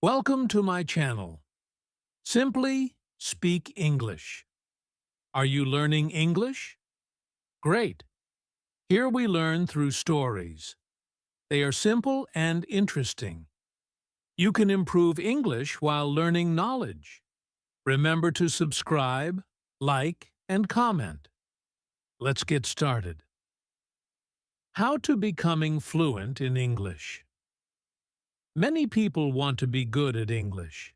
Welcome to my channel. Simply speak English. Are you learning English? Great. Here we learn through stories. They are simple and interesting. You can improve English while learning knowledge. Remember to subscribe, like, and comment. Let's get started. How to becoming fluent in English. Many people want to be good at English.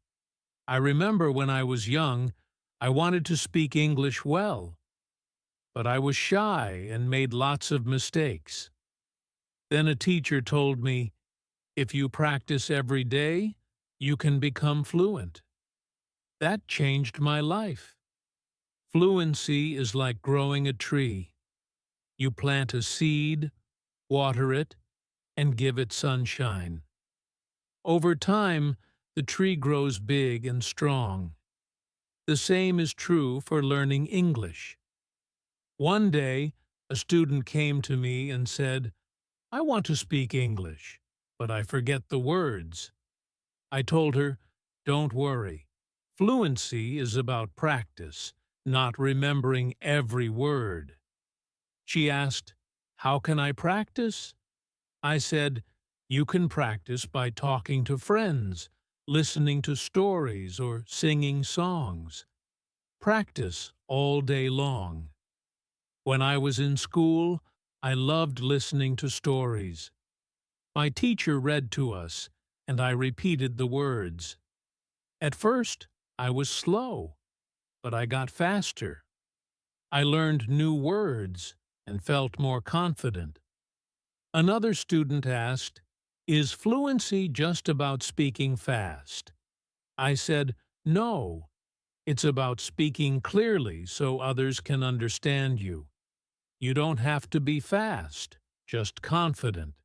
I remember when I was young, I wanted to speak English well, but I was shy and made lots of mistakes. Then a teacher told me, if you practice every day, you can become fluent. That changed my life. Fluency is like growing a tree. You plant a seed, water it, and give it sunshine. Over time, the tree grows big and strong. The same is true for learning English. One day, a student came to me and said, I want to speak English, but I forget the words. I told her, don't worry. Fluency is about practice, not remembering every word. She asked, how can I practice? I said, you can practice by talking to friends, listening to stories, or singing songs. Practice all day long. When I was in school, I loved listening to stories. My teacher read to us, and I repeated the words. At first, I was slow, but I got faster. I learned new words and felt more confident. Another student asked, is fluency just about speaking fast? I said, no, it's about speaking clearly so others can understand you. You don't have to be fast, just confident.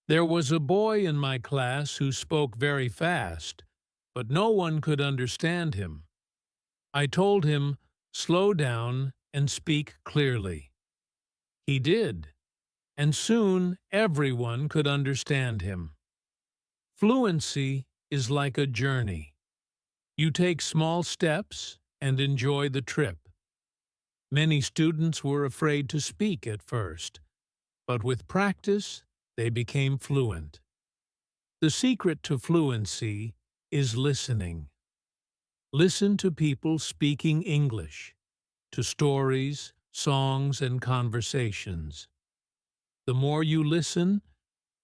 There was a boy in my class who spoke very fast, but no one could understand him. I told him, slow down and speak clearly. He did, and soon everyone could understand him. Fluency is like a journey. You take small steps and enjoy the trip. Many students were afraid to speak at first, but with practice, they became fluent. The secret to fluency is listening. Listen to people speaking English, to stories, songs, and conversations. The more you listen,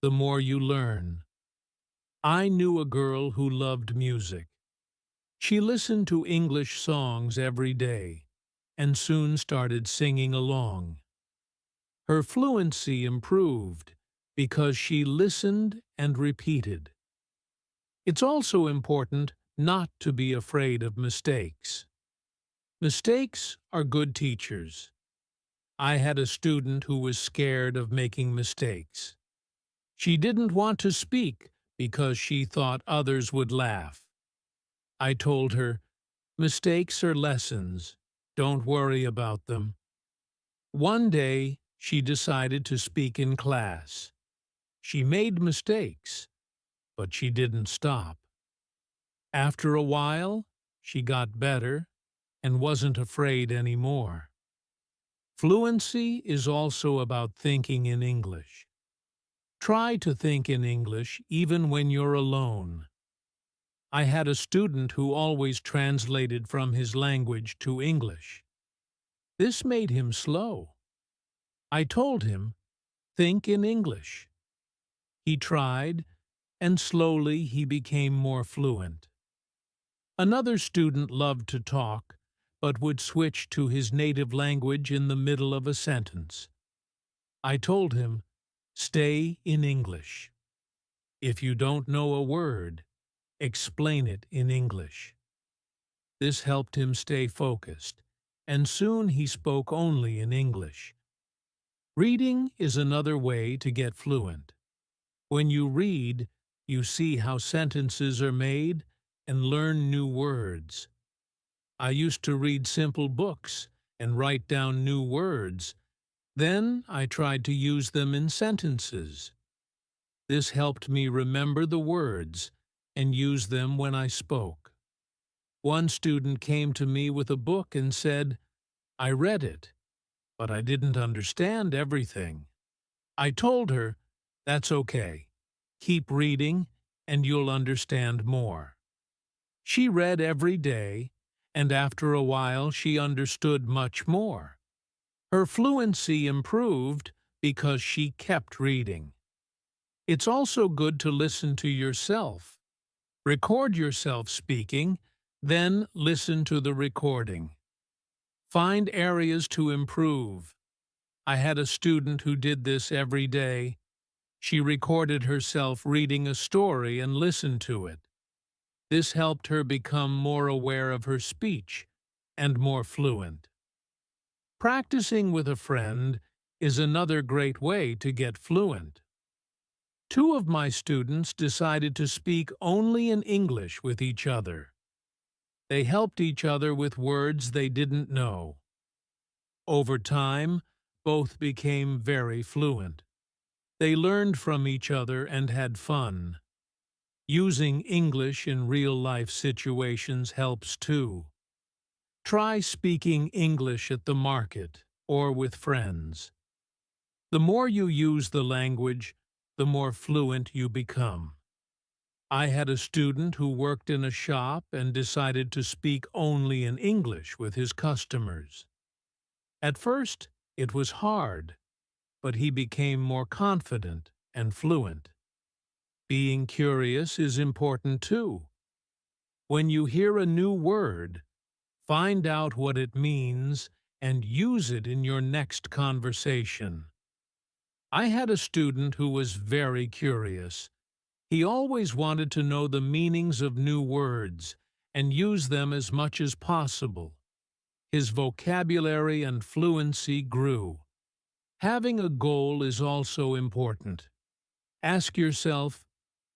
the more you learn. I knew a girl who loved music. She listened to English songs every day and soon started singing along. Her fluency improved because she listened and repeated. It's also important not to be afraid of mistakes. Mistakes are good teachers. I had a student who was scared of making mistakes. She didn't want to speak because she thought others would laugh. I told her, mistakes are lessons. Don't worry about them. One day, she decided to speak in class. She made mistakes, but she didn't stop. After a while, she got better and wasn't afraid anymore. Fluency is also about thinking in English. Try to think in English even when you're alone. I had a student who always translated from his language to English. This made him slow. I told him, think in English. He tried, and slowly he became more fluent. Another student loved to talk, but would switch to his native language in the middle of a sentence. I told him, stay in English. If you don't know a word, explain it in English. This helped him stay focused, and soon he spoke only in English. Reading is another way to get fluent. When you read, you see how sentences are made and learn new words. I used to read simple books and write down new words. Then I tried to use them in sentences. This helped me remember the words and use them when I spoke. One student came to me with a book and said, "I read it, but I didn't understand everything." I told her, "That's okay. Keep reading, and you'll understand more." She read every day, and after a while she understood much more. Her fluency improved because she kept reading. It's also good to listen to yourself. Record yourself speaking, then listen to the recording. Find areas to improve. I had a student who did this every day. She recorded herself reading a story and listened to it. This helped her become more aware of her speech and more fluent. Practicing with a friend is another great way to get fluent. Two of my students decided to speak only in English with each other. They helped each other with words they didn't know. Over time, both became very fluent. They learned from each other and had fun. Using English in real-life situations helps too. Try speaking English at the market or with friends. The more you use the language, the more fluent you become. I had a student who worked in a shop and decided to speak only in English with his customers. At first, it was hard, but he became more confident and fluent. Being curious is important too. When you hear a new word, find out what it means and use it in your next conversation. I had a student who was very curious. He always wanted to know the meanings of new words and use them as much as possible. His vocabulary and fluency grew. Having a goal is also important. Ask yourself,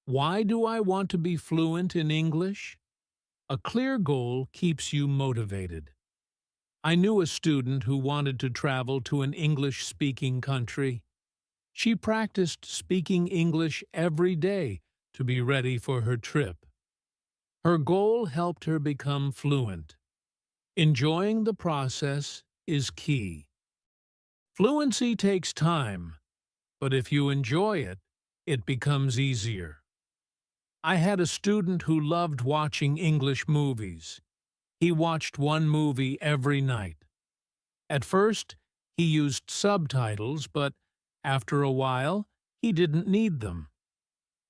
why do I want to be fluent in English? A clear goal keeps you motivated. I knew a student who wanted to travel to an English-speaking country. She practiced speaking English every day to be ready for her trip. Her goal helped her become fluent. Enjoying the process is key. Fluency takes time, but if you enjoy it, it becomes easier. I had a student who loved watching English movies. He watched one movie every night. At first, he used subtitles, but after a while, he didn't need them.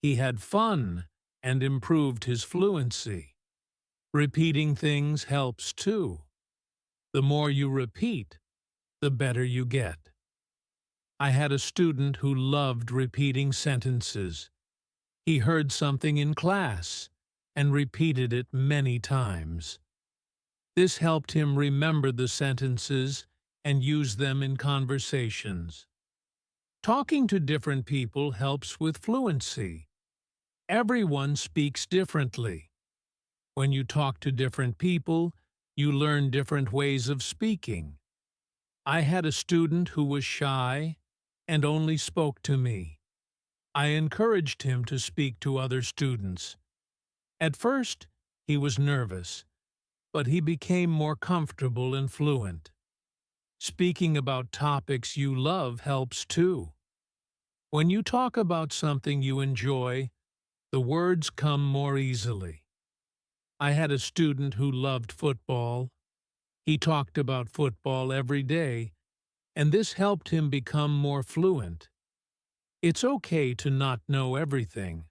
He had fun and improved his fluency. Repeating things helps too. The more you repeat, the better you get. I had a student who loved repeating sentences. He heard something in class and repeated it many times. This helped him remember the sentences and use them in conversations. Talking to different people helps with fluency. Everyone speaks differently. When you talk to different people, you learn different ways of speaking. I had a student who was shy and only spoke to me. I encouraged him to speak to other students. At first, he was nervous, but he became more comfortable and fluent. Speaking about topics you love helps too. When you talk about something you enjoy, the words come more easily. I had a student who loved football. He talked about football every day, and this helped him become more fluent. It's okay to not know everything.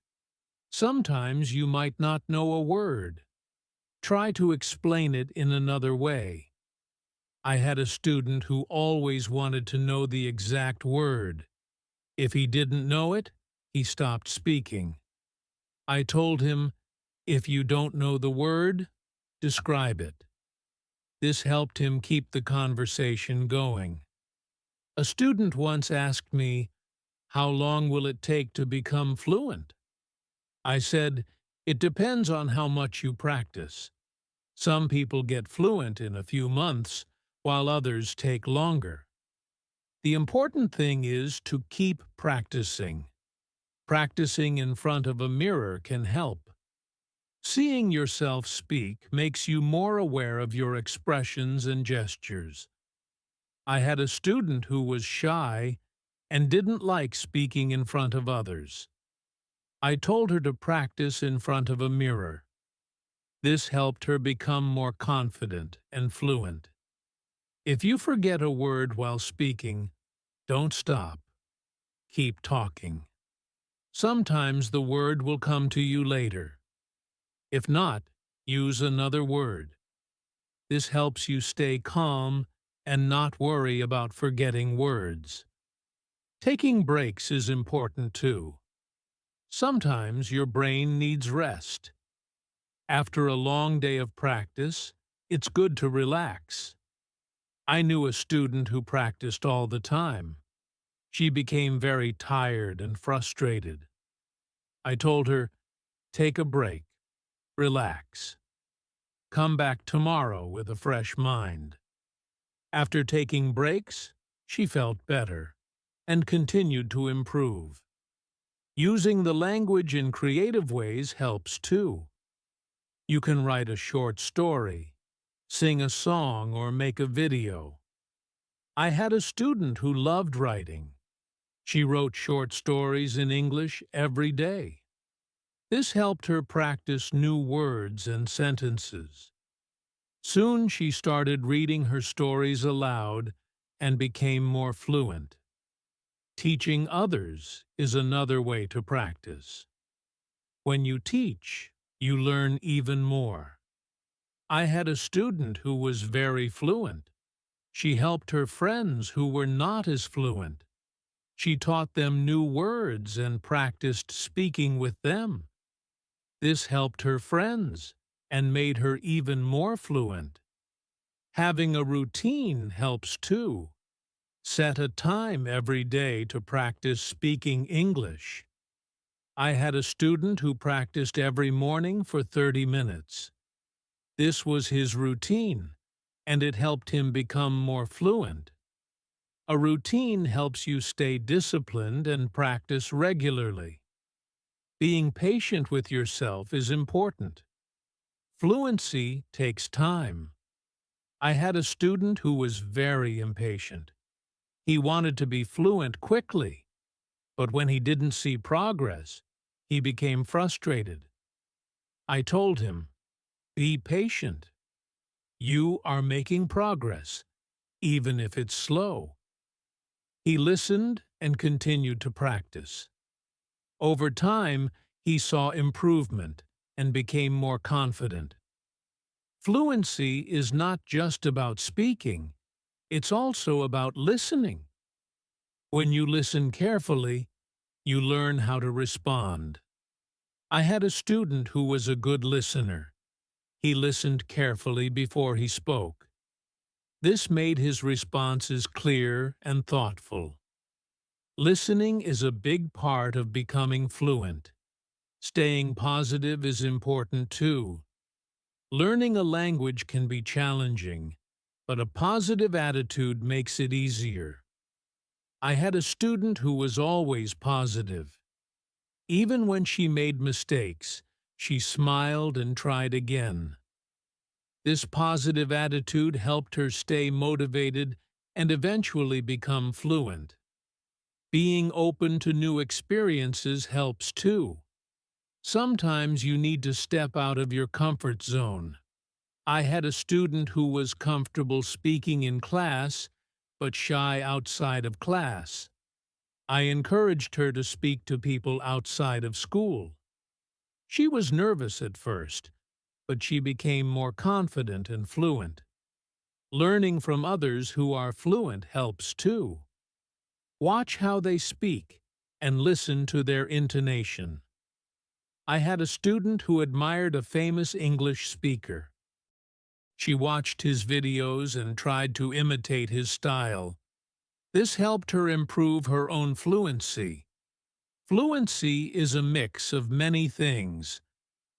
Sometimes you might not know a word. Try to explain it in another way. I had a student who always wanted to know the exact word. If he didn't know it, he stopped speaking. I told him, if you don't know the word, describe it. This helped him keep the conversation going. A student once asked me, "How long will it take to become fluent?" I said, "It depends on how much you practice. Some people get fluent in a few months, while others take longer. The important thing is to keep practicing. Practicing in front of a mirror can help. Seeing yourself speak makes you more aware of your expressions and gestures. I had a student who was shy and didn't like speaking in front of others. I told her to practice in front of a mirror. This helped her become more confident and fluent. If you forget a word while speaking, don't stop. Keep talking. Sometimes the word will come to you later. If not, use another word. This helps you stay calm and not worry about forgetting words. Taking breaks is important too. Sometimes your brain needs rest. After a long day of practice, it's good to relax. I knew a student who practiced all the time. She became very tired and frustrated. I told her, take a break, relax. Come back tomorrow with a fresh mind. After taking breaks, she felt better and continued to improve. Using the language in creative ways helps too. You can write a short story, sing a song, or make a video. I had a student who loved writing. She wrote short stories in English every day. This helped her practice new words and sentences. Soon she started reading her stories aloud and became more fluent. Teaching others is another way to practice. When you teach, you learn even more. I had a student who was very fluent. She helped her friends who were not as fluent. She taught them new words and practiced speaking with them. This helped her friends and made her even more fluent. Having a routine helps too. Set a time every day to practice speaking English. I had a student who practiced every morning for 30 minutes. This was his routine, and it helped him become more fluent. A routine helps you stay disciplined and practice regularly. Being patient with yourself is important. Fluency takes time. I had a student who was very impatient. He wanted to be fluent quickly, but when he didn't see progress, he became frustrated. I told him, be patient. You are making progress, even if it's slow. He listened and continued to practice. Over time, he saw improvement and became more confident. Fluency is not just about speaking, it's also about listening. When you listen carefully, you learn how to respond. I had a student who was a good listener. He listened carefully before he spoke. This made his responses clear and thoughtful. Listening is a big part of becoming fluent. Staying positive is important too. Learning a language can be challenging, but a positive attitude makes it easier. I had a student who was always positive. Even when she made mistakes, she smiled and tried again. This positive attitude helped her stay motivated and eventually become fluent. Being open to new experiences helps too. Sometimes you need to step out of your comfort zone. I had a student who was comfortable speaking in class, but shy outside of class. I encouraged her to speak to people outside of school. She was nervous at first, but she became more confident and fluent. Learning from others who are fluent helps too. Watch how they speak and listen to their intonation. I had a student who admired a famous English speaker. She watched his videos and tried to imitate his style. This helped her improve her own fluency. Fluency is a mix of many things: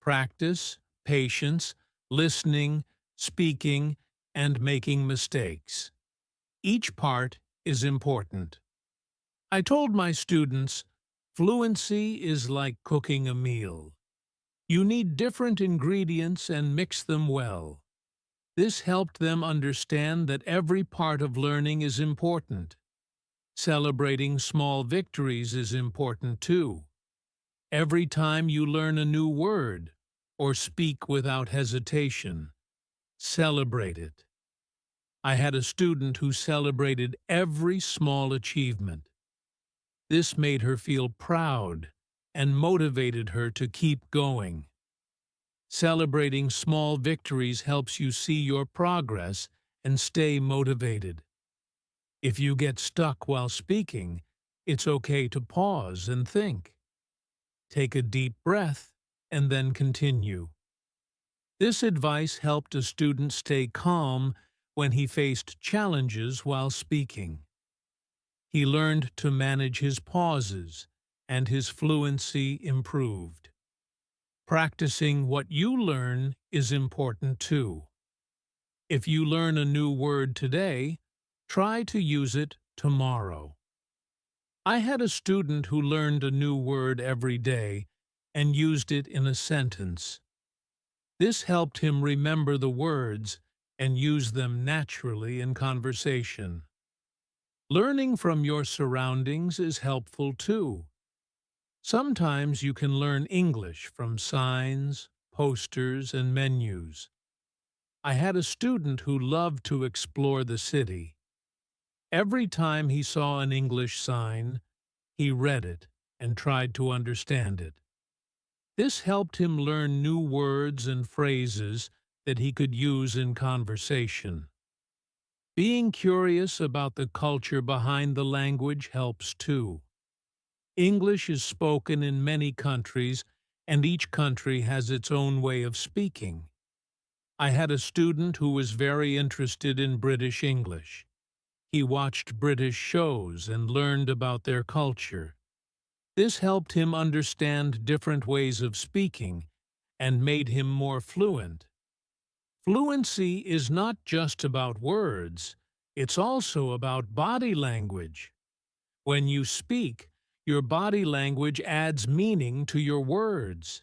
practice, patience, listening, speaking, and making mistakes. Each part is important. I told my students, fluency is like cooking a meal. You need different ingredients and mix them well. This helped them understand that every part of learning is important. Celebrating small victories is important too. Every time you learn a new word or speak without hesitation, celebrate it. I had a student who celebrated every small achievement. This made her feel proud and motivated her to keep going. Celebrating small victories helps you see your progress and stay motivated. If you get stuck while speaking, it's okay to pause and think. Take a deep breath and then continue. This advice helped a student stay calm when he faced challenges while speaking. He learned to manage his pauses, and his fluency improved. Practicing what you learn is important too. If you learn a new word today, try to use it tomorrow. I had a student who learned a new word every day and used it in a sentence. This helped him remember the words and use them naturally in conversation. Learning from your surroundings is helpful too. Sometimes you can learn English from signs, posters, and menus. I had a student who loved to explore the city. Every time he saw an English sign, he read it and tried to understand it. This helped him learn new words and phrases that he could use in conversation. Being curious about the culture behind the language helps too. English is spoken in many countries, and each country has its own way of speaking. I had a student who was very interested in British English. He watched British shows and learned about their culture. This helped him understand different ways of speaking and made him more fluent. Fluency is not just about words, it's also about body language. When you speak, your body language adds meaning to your words.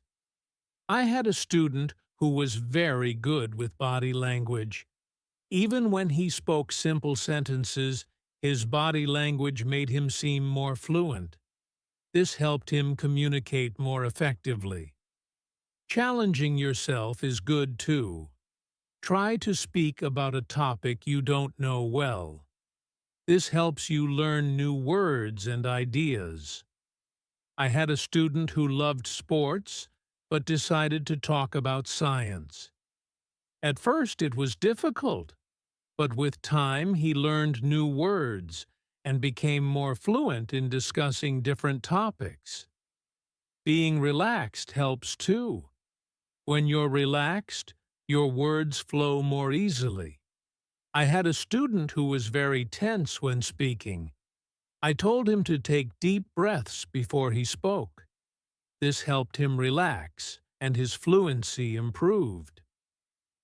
I had a student who was very good with body language. Even when he spoke simple sentences, his body language made him seem more fluent. This helped him communicate more effectively. Challenging yourself is good too. Try to speak about a topic you don't know well. This helps you learn new words and ideas. I had a student who loved sports, but decided to talk about science. At first it was difficult, but with time he learned new words and became more fluent in discussing different topics. Being relaxed helps too. When you're relaxed, your words flow more easily. I had a student who was very tense when speaking. I told him to take deep breaths before he spoke. This helped him relax, and his fluency improved.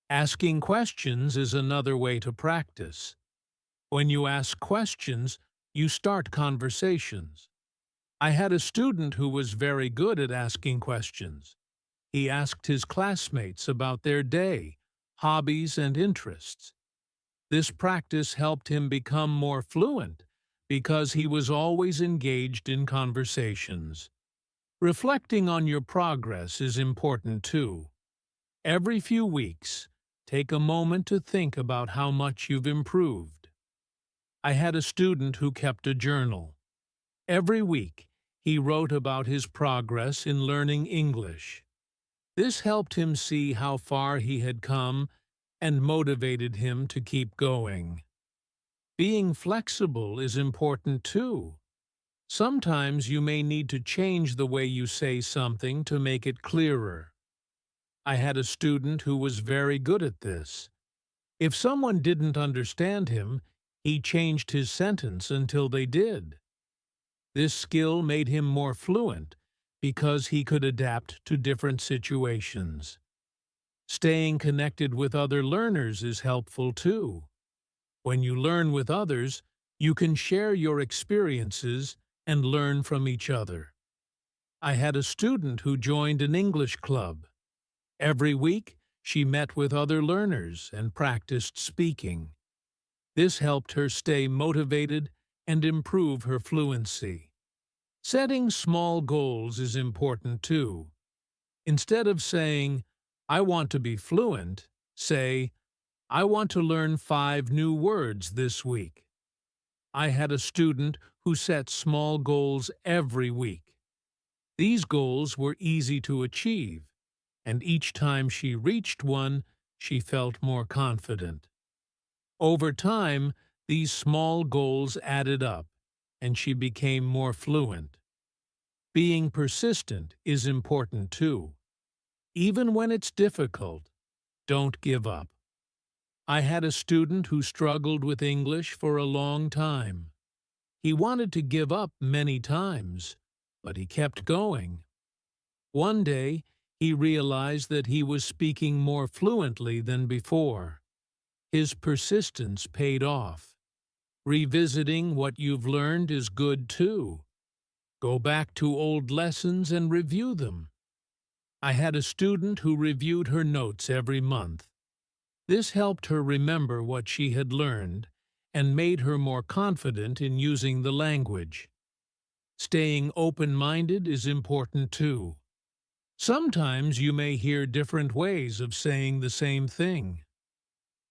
Asking questions is another way to practice. When you ask questions, you start conversations. I had a student who was very good at asking questions. He asked his classmates about their day, hobbies, and interests. This practice helped him become more fluent because he was always engaged in conversations. Reflecting on your progress is important too. Every few weeks, take a moment to think about how much you've improved. I had a student who kept a journal. Every week, he wrote about his progress in learning English. This helped him see how far he had come and motivated him to keep going. Being flexible is important too. Sometimes you may need to change the way you say something to make it clearer. I had a student who was very good at this. If someone didn't understand him, he changed his sentence until they did. This skill made him more fluent because he could adapt to different situations. Staying connected with other learners is helpful too. When you learn with others, you can share your experiences and learn from each other. I had a student who joined an English club. Every week, she met with other learners and practiced speaking. This helped her stay motivated and improve her fluency. Setting small goals is important too. Instead of saying, "I want to be fluent," say, "I want to learn 5 new words this week." I had a student who set small goals every week. These goals were easy to achieve, and each time she reached one, she felt more confident. Over time, these small goals added up, and she became more fluent. Being persistent is important too. Even when it's difficult, don't give up. I had a student who struggled with English for a long time. He wanted to give up many times, but he kept going. One day, he realized that he was speaking more fluently than before. His persistence paid off. Revisiting what you've learned is good too. Go back to old lessons and review them. I had a student who reviewed her notes every month. This helped her remember what she had learned and made her more confident in using the language. Staying open-minded is important too. Sometimes you may hear different ways of saying the same thing.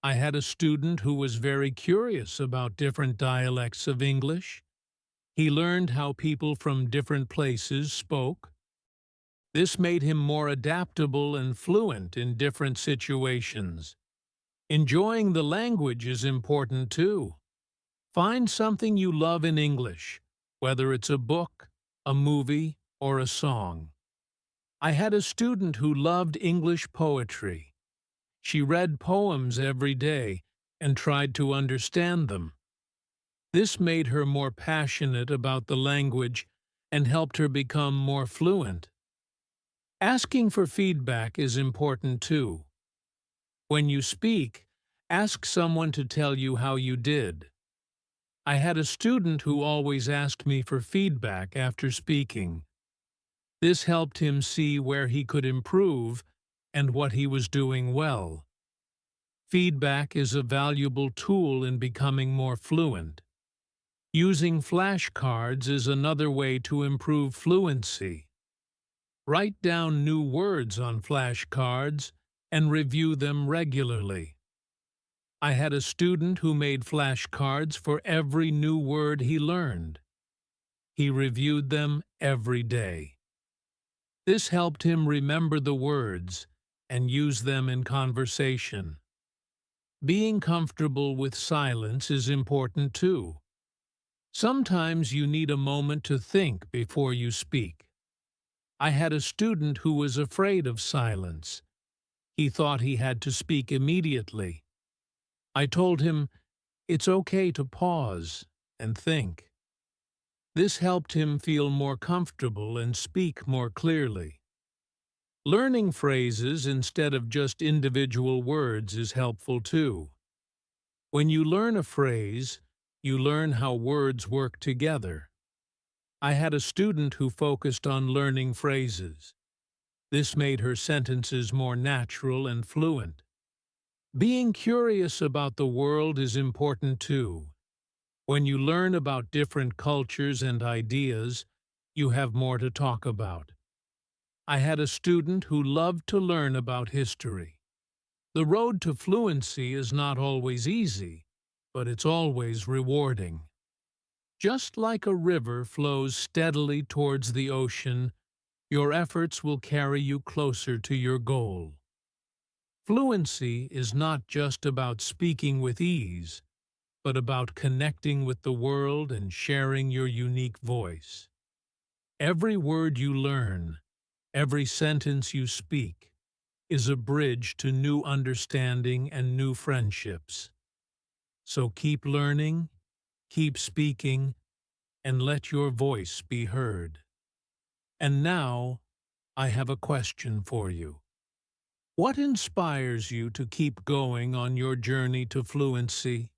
I had a student who was very curious about different dialects of English. He learned how people from different places spoke. This made him more adaptable and fluent in different situations. Enjoying the language is important too. Find something you love in English, whether it's a book, a movie, or a song. I had a student who loved English poetry. She read poems every day and tried to understand them. This made her more passionate about the language and helped her become more fluent. Asking for feedback is important too. When you speak, ask someone to tell you how you did. I had a student who always asked me for feedback after speaking. This helped him see where he could improve and what he was doing well. Feedback is a valuable tool in becoming more fluent. Using flashcards is another way to improve fluency. Write down new words on flashcards and review them regularly. I had a student who made flashcards for every new word he learned. He reviewed them every day. This helped him remember the words and use them in conversation. Being comfortable with silence is important too. Sometimes you need a moment to think before you speak. I had a student who was afraid of silence. He thought he had to speak immediately. I told him, it's okay to pause and think. This helped him feel more comfortable and speak more clearly. Learning phrases instead of just individual words is helpful too. When you learn a phrase, you learn how words work together. I had a student who focused on learning phrases. This made her sentences more natural and fluent. Being curious about the world is important too. When you learn about different cultures and ideas, you have more to talk about. I had a student who loved to learn about history. The road to fluency is not always easy, but it's always rewarding. Just like a river flows steadily towards the ocean, your efforts will carry you closer to your goal. Fluency is not just about speaking with ease, but about connecting with the world and sharing your unique voice. Every word you learn, every sentence you speak, is a bridge to new understanding and new friendships. So keep learning, keep speaking, and let your voice be heard. And now, I have a question for you. What inspires you to keep going on your journey to fluency?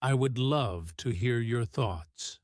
I would love to hear your thoughts.